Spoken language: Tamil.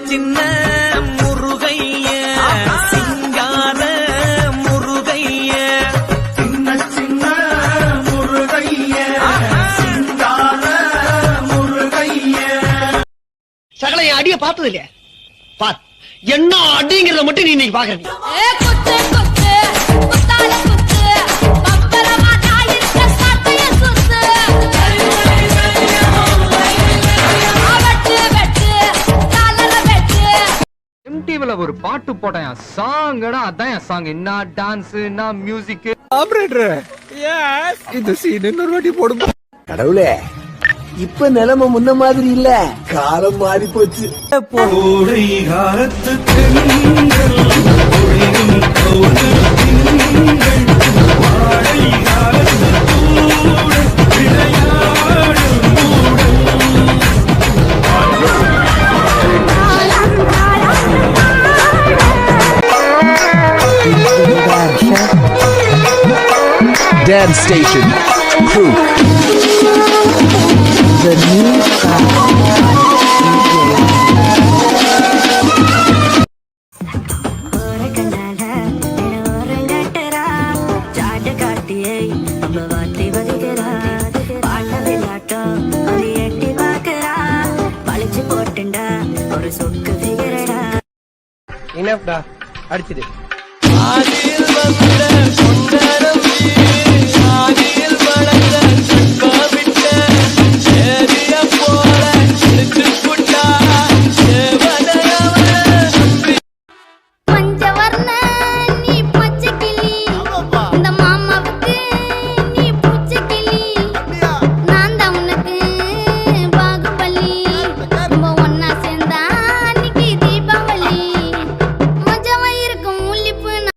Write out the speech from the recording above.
சின்ன முருகைய சிங்கார முருகைய சின்ன சின்ன முருகைய சிங்கார முருகைய. சகல என் அடிய பார்த்தது இல்லையா? பாத் என்ன அடிங்கிறத மட்டும் நீ இன்னைக்கு பாக்குறீங்க. MTVல ஒரு பாட்டு போட்டேன், சாங்கடா, அதான் என் சாங். என்ன டான்ஸ், என்ன மியூசிக். ஆபரேட்டர், எஸ் இந்த சீன் இன்னொரு வாட்டி போடுங்க. கடவுளே, இப்ப நிலைமை முன்ன மாதிரி இல்ல, காலம் மாறி போச்சு. கோடை காலத்துக்கு Dance Station Crew. The new இனஃப்டா, அடிச்சிடு. அதில் வந்த கொண்டரம்